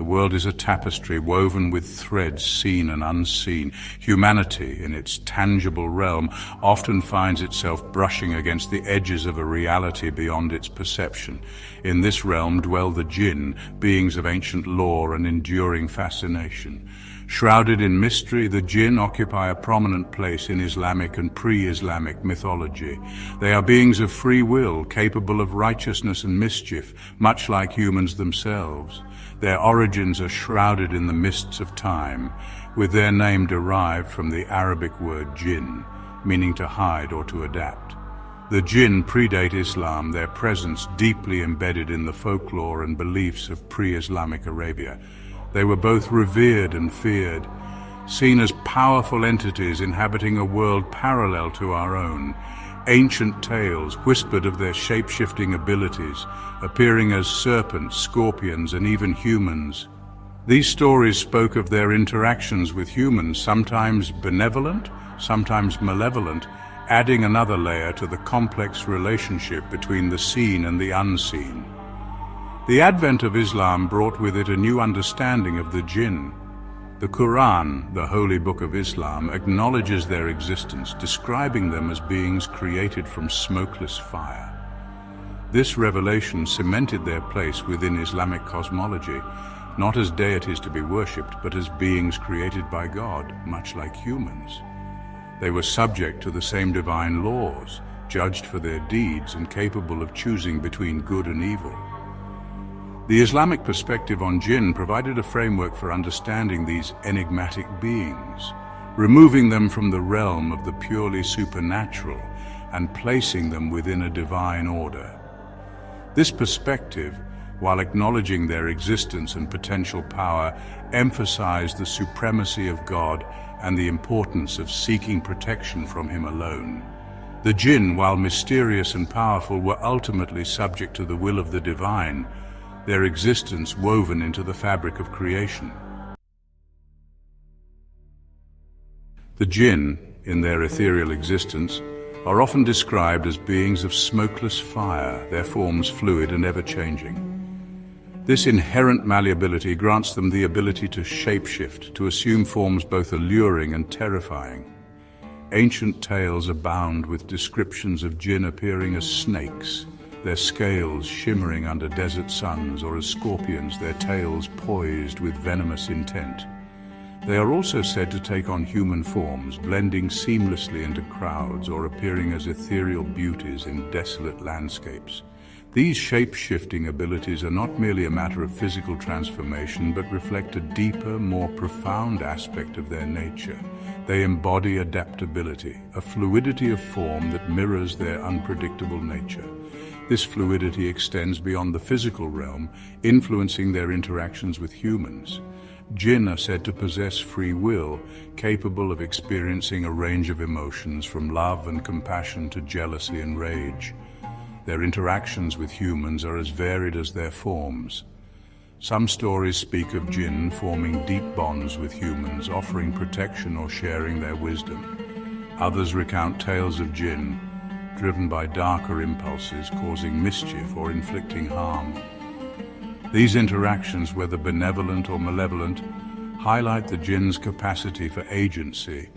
The world is a tapestry woven with threads seen and unseen. Humanity, in its tangible realm, often finds itself brushing against the edges of a reality beyond its perception. In this realm dwell the Jinn, beings of ancient lore and enduring fascination. Shrouded in mystery, the Jinn occupy a prominent place in Islamic and pre-Islamic mythology. They are beings of free will, capable of righteousness and mischief, much like humans themselves. Their origins are shrouded in the mists of time, with their name derived from the Arabic word jinn, meaning to hide or to adapt. The Jinn predate Islam, their presence deeply embedded in the folklore and beliefs of pre-Islamic Arabia. They were both revered and feared, seen as powerful entities inhabiting a world parallel to our own. Ancient tales whispered of their shape-shifting abilities, appearing as serpents, scorpions, and even humans. These stories spoke of their interactions with humans, sometimes benevolent, sometimes malevolent, adding another layer to the complex relationship between the seen and the unseen. The advent of Islam brought with it a new understanding of the Jinn. The Quran, the holy book of Islam, acknowledges their existence, describing them as beings created from smokeless fire. This revelation cemented their place within Islamic cosmology, not as deities to be worshipped, but as beings created by God, much like humans. They were subject to the same divine laws, judged for their deeds and capable of choosing between good and evil. The Islamic perspective on Jinn provided a framework for understanding these enigmatic beings, removing them from the realm of the purely supernatural and placing them within a divine order. This perspective, while acknowledging their existence and potential power, emphasized the supremacy of God and the importance of seeking protection from Him alone. The Jinn, while mysterious and powerful, were ultimately subject to the will of the divine, their existence woven into the fabric of creation. The Jinn, in their ethereal existence, are often described as beings of smokeless fire, their forms fluid and ever-changing. This inherent malleability grants them the ability to shapeshift, to assume forms both alluring and terrifying. Ancient tales abound with descriptions of Jinn appearing as snakes, their scales shimmering under desert suns, or as scorpions, their tails poised with venomous intent. They are also said to take on human forms, blending seamlessly into crowds or appearing as ethereal beauties in desolate landscapes. These shape-shifting abilities are not merely a matter of physical transformation, but reflect a deeper, more profound aspect of their nature. They embody adaptability, a fluidity of form that mirrors their unpredictable nature. This fluidity extends beyond the physical realm, influencing their interactions with humans. Jinn are said to possess free will, capable of experiencing a range of emotions from love and compassion to jealousy and rage. Their interactions with humans are as varied as their forms. Some stories speak of Jinn forming deep bonds with humans, offering protection or sharing their wisdom. Others recount tales of Jinn driven by darker impulses, causing mischief or inflicting harm. These interactions, whether benevolent or malevolent, highlight the Jinn's capacity for agency,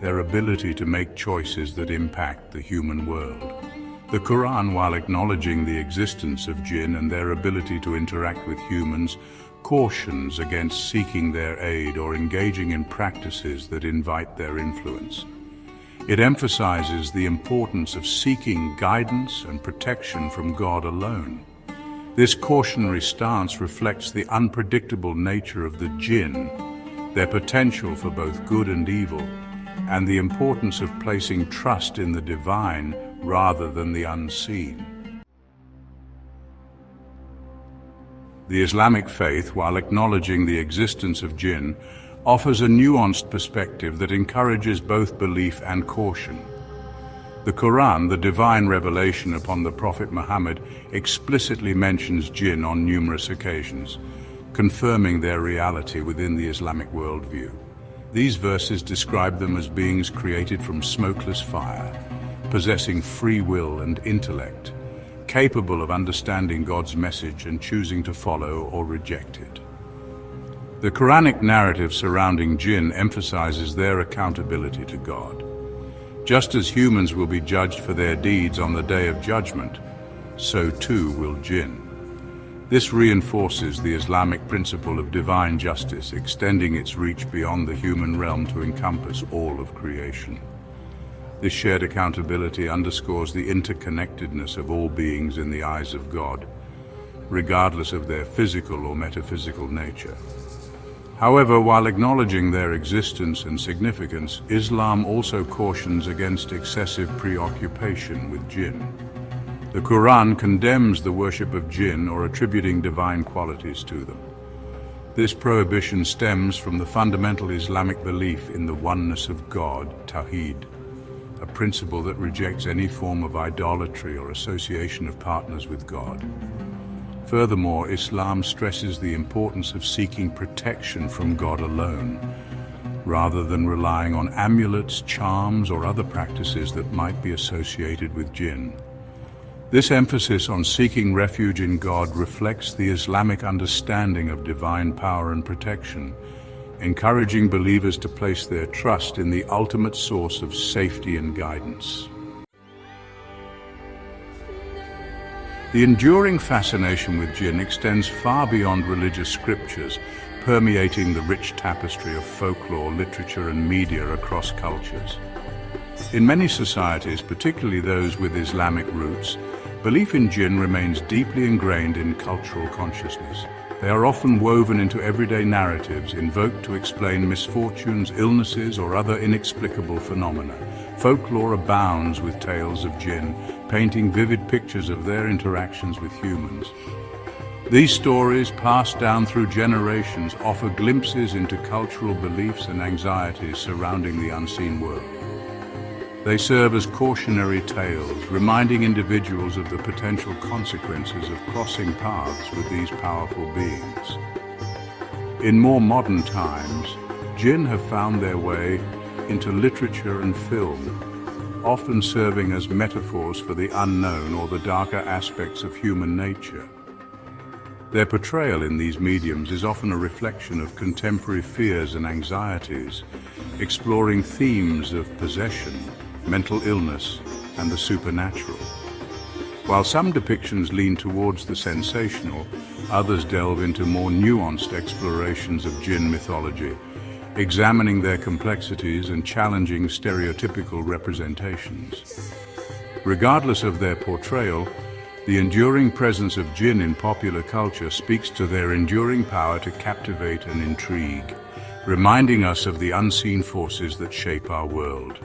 their ability to make choices that impact the human world. The Quran, while acknowledging the existence of Jinn and their ability to interact with humans, cautions against seeking their aid or engaging in practices that invite their influence. It emphasizes the importance of seeking guidance and protection from God alone. This cautionary stance reflects the unpredictable nature of the Jinn, their potential for both good and evil, and the importance of placing trust in the divine rather than the unseen. The Islamic faith, while acknowledging the existence of Jinn, offers a nuanced perspective that encourages both belief and caution. The Quran, the divine revelation upon the Prophet Muhammad, explicitly mentions Jinn on numerous occasions, confirming their reality within the Islamic worldview. These verses describe them as beings created from smokeless fire, possessing free will and intellect, capable of understanding God's message and choosing to follow or reject it. The Quranic narrative surrounding jinn emphasizes their accountability to God. Just as humans will be judged for their deeds on the Day of Judgment, so too will jinn. This reinforces the Islamic principle of divine justice, extending its reach beyond the human realm to encompass all of creation. This shared accountability underscores the interconnectedness of all beings in the eyes of God, regardless of their physical or metaphysical nature. However, while acknowledging their existence and significance, Islam also cautions against excessive preoccupation with jinn. The Quran condemns the worship of jinn or attributing divine qualities to them. This prohibition stems from the fundamental Islamic belief in the oneness of God, Tawheed, a principle that rejects any form of idolatry or association of partners with God. Furthermore, Islam stresses the importance of seeking protection from God alone, rather than relying on amulets, charms, or other practices that might be associated with jinn. This emphasis on seeking refuge in God reflects the Islamic understanding of divine power and protection, encouraging believers to place their trust in the ultimate source of safety and guidance. The enduring fascination with jinn extends far beyond religious scriptures, permeating the rich tapestry of folklore, literature, and media across cultures. In many societies, particularly those with Islamic roots, belief in jinn remains deeply ingrained in cultural consciousness. They are often woven into everyday narratives, invoked to explain misfortunes, illnesses, or other inexplicable phenomena. Folklore abounds with tales of jinn, painting vivid pictures of their interactions with humans. These stories, passed down through generations, offer glimpses into cultural beliefs and anxieties surrounding the unseen world. They serve as cautionary tales, reminding individuals of the potential consequences of crossing paths with these powerful beings. In more modern times, jinn have found their way into literature and film, often serving as metaphors for the unknown or the darker aspects of human nature. Their portrayal in these mediums is often a reflection of contemporary fears and anxieties, exploring themes of possession, mental illness, and the supernatural. While some depictions lean towards the sensational, others delve into more nuanced explorations of jinn mythology, examining their complexities and challenging stereotypical representations. Regardless of their portrayal, the enduring presence of jinn in popular culture speaks to their enduring power to captivate and intrigue, reminding us of the unseen forces that shape our world.